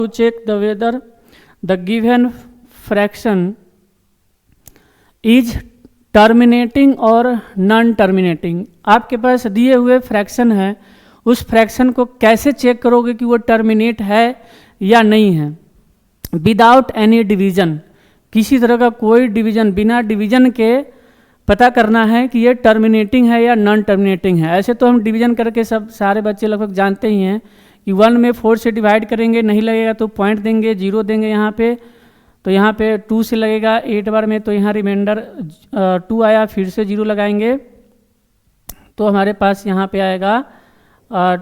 to check the whether the given fraction is terminating और non terminating. आपके पास दिए हुए फ्रैक्शन है, उस फ्रैक्शन को कैसे चेक करोगे कि वो टर्मिनेट है या नहीं है। विदाउट एनी डिवीजन, किसी तरह का कोई डिवीजन, बिना डिवीजन के पता करना है कि ये टर्मिनेटिंग है या नॉन टर्मिनेटिंग है। ऐसे तो हम डिवीजन करके सब सारे बच्चे लगभग जानते ही हैं कि 1 में 4 से डिवाइड करेंगे, नहीं लगेगा तो पॉइंट देंगे, 0 देंगे यहाँ पे, तो यहाँ पे 2 से लगेगा 8 बार में, तो यहाँ रिमाइंडर 2 आया, फिर से 0 लगाएंगे तो हमारे पास यहाँ पे आएगा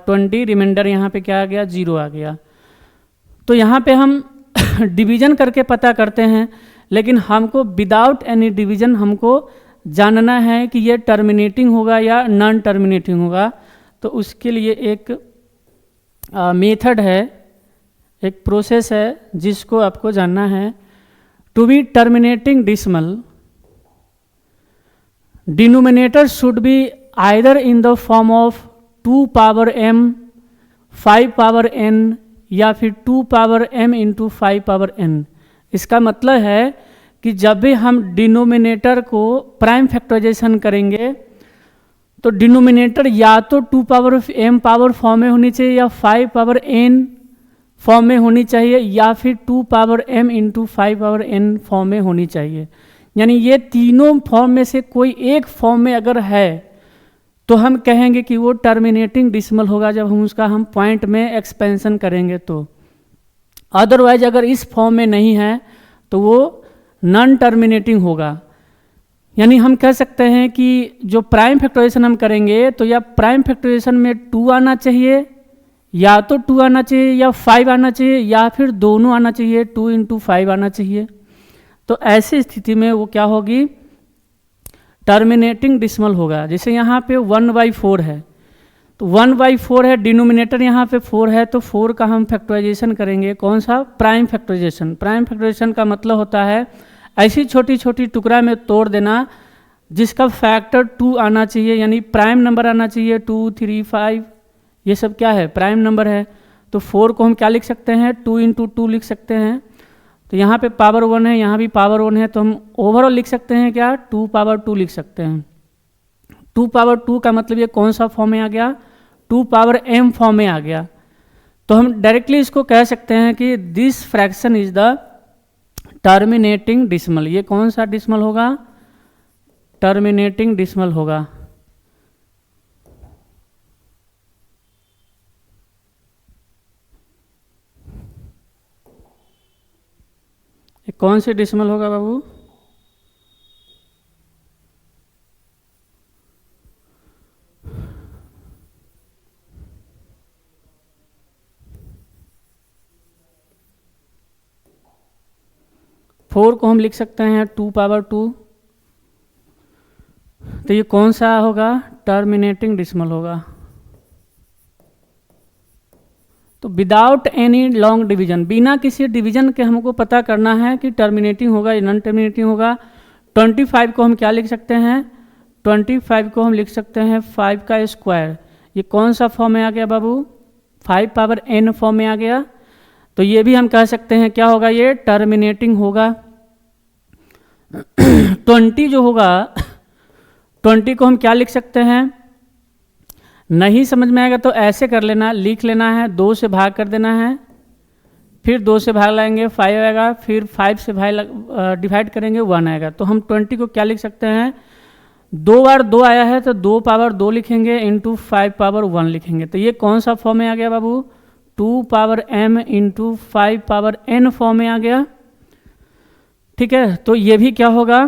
20, रिमाइंडर यहाँ पे क्या आ गया, 0 आ गया। तो यहाँ पे हम डिवीजन करके पता करते हैं, लेकिन हमको विदाउट एनी डिवीजन हमको जानना है कि ये टर्मिनेटिंग होगा या नॉन टर्मिनेटिंग होगा। तो उसके लिए एक मेथड है, एक प्रोसेस है जिसको आपको जानना है। To be terminating decimal, denominator should be either in the form of 2 power m 5 power n या फिर 2 power m into 5 power n। इसका मतलब है कि जब भी हम डिनोमिनेटर को प्राइम फैक्टराइजेशन करेंगे तो डिनोमिनेटर या तो 2 पावर m पावर फॉर्म में होनी चाहिए या 5 पावर n फॉर्म में होनी चाहिए या फिर 2 power m into 5 power n form में होनी चाहिए। यानी ये तीनों फॉर्म में से कोई एक फॉर्म में अगर है तो हम कहेंगे कि वो टर्मिनेटिंग डिसिमल होगा, जब हम उसका पॉइंट में एक्सपेंशन करेंगे तो। अदरवाइज अगर इस फॉर्म में नहीं है तो वो नॉन टर्मिनेटिंग होगा। यानी हम कह सकते हैं कि जो प्राइम फैक्टराइजेशन हम करेंगे तो या प्राइम फैक्टराइजेशन में 2 आना चाहिए, या तो 2 आना चाहिए या 5 आना चाहिए, या फिर दोनों आना चाहिए, 2 इंटू 5 आना चाहिए। तो ऐसी स्थिति में वो क्या होगी, टर्मिनेटिंग डिसिमल होगा। जैसे यहाँ पे 1/4 है, तो 1/4 है, डिनोमिनेटर यहाँ पे 4 है, तो 4 का हम फैक्टराइजेशन करेंगे, कौन सा, प्राइम फैक्टराइजेशन। प्राइम फैक्टराइजेशन का मतलब होता है ऐसी छोटी छोटी टुकड़ा में तोड़ देना जिसका फैक्टर 2 आना चाहिए, यानी प्राइम नंबर आना चाहिए, 2, 3, 5, ये सब क्या है, प्राइम नंबर है। तो 4 को हम क्या लिख सकते हैं, 2 इंटू 2 लिख सकते हैं। तो यहाँ पे पावर 1 है, यहाँ भी पावर 1 है, तो हम ओवरऑल लिख सकते हैं क्या, 2 पावर 2 लिख सकते हैं। 2 पावर 2 का मतलब ये कौन सा फॉर्म में आ गया, 2 पावर m फॉर्म में आ गया। तो हम डायरेक्टली इसको कह सकते हैं कि this fraction is the terminating decimal. ये कौन सा डिसिमल होगा, टर्मिनेटिंग डिसिमल होगा। ये कौन सी डिसिमल होगा बाबू, फोर को हम लिख सकते हैं 2 पावर 2। तो ये कौन सा होगा, टर्मिनेटिंग डिसिमल होगा। तो विदाउट एनी लॉन्ग डिवीजन, बिना किसी डिवीजन के हमको पता करना है कि टर्मिनेटिंग होगा या नॉन टर्मिनेटिंग होगा। 25 को हम क्या लिख सकते हैं, 25 को हम लिख सकते हैं 5 का स्क्वायर। ये कौन सा फॉर्म में आ गया बाबू, 5 पावर n फॉर्म में आ गया। तो ये भी हम कह सकते हैं क्या होगा, ये टर्मिनेटिंग होगा। 20 जो होगा, 20 को हम क्या लिख सकते हैं, नहीं समझ में आएगा तो ऐसे कर लेना, लिख लेना है, 2 से भाग कर देना है, फिर 2 से भाग लाएंगे 5 आएगा, फिर 5 से डिवाइड करेंगे 1 आएगा। तो हम 20 को क्या लिख सकते हैं, 2 बार 2 आया है तो 2 पावर 2 लिखेंगे इंटू 5 पावर 1 लिखेंगे। तो ये कौन सा फॉर्म में आ गया बाबू, 2 power m into 5 power n form में आ गया। ठीक है, तो ये भी क्या होगा,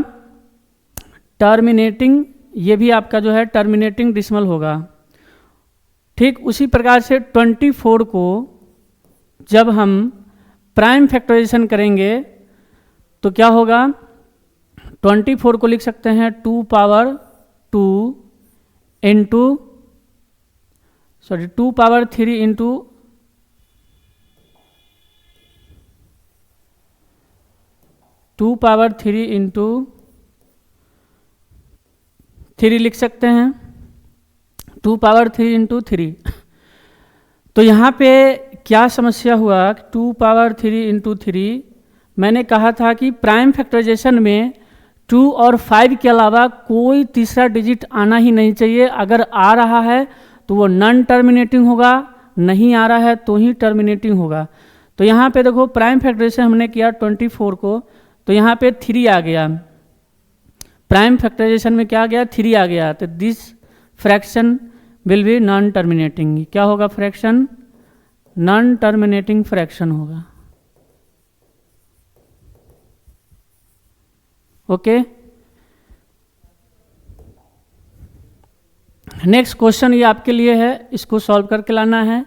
टर्मिनेटिंग, ये भी आपका जो है टर्मिनेटिंग डिसिमल होगा। ठीक उसी प्रकार से 24 को जब हम प्राइम फैक्टराइजेशन करेंगे तो क्या होगा, 24 को लिख सकते हैं 2 power 2 into 2 power 3 into 2 power 3 into 3 लिख सकते हैं, 2 पावर 3 इंटू 3। तो यहाँ पे क्या समस्या हुआ, 2 पावर 3 इंटू 3, मैंने कहा था कि प्राइम फैक्टराइजेशन में 2 और 5 के अलावा कोई तीसरा डिजिट आना ही नहीं चाहिए। अगर आ रहा है तो वो नॉन टर्मिनेटिंग होगा, नहीं आ रहा है तो ही टर्मिनेटिंग होगा। तो यहाँ पे देखो प्राइम फैक्टराइजेशन हमने किया 24 को, तो यहाँ पे 3 आ गया, प्राइम फैक्टराइजेशन में क्या आ गया, 3 आ गया, तो this fraction will be non terminating. क्या होगा फ्रैक्शन, नॉन टर्मिनेटिंग फ्रैक्शन होगा। ओके, नेक्स्ट क्वेश्चन ये आपके लिए है, इसको सॉल्व करके लाना है।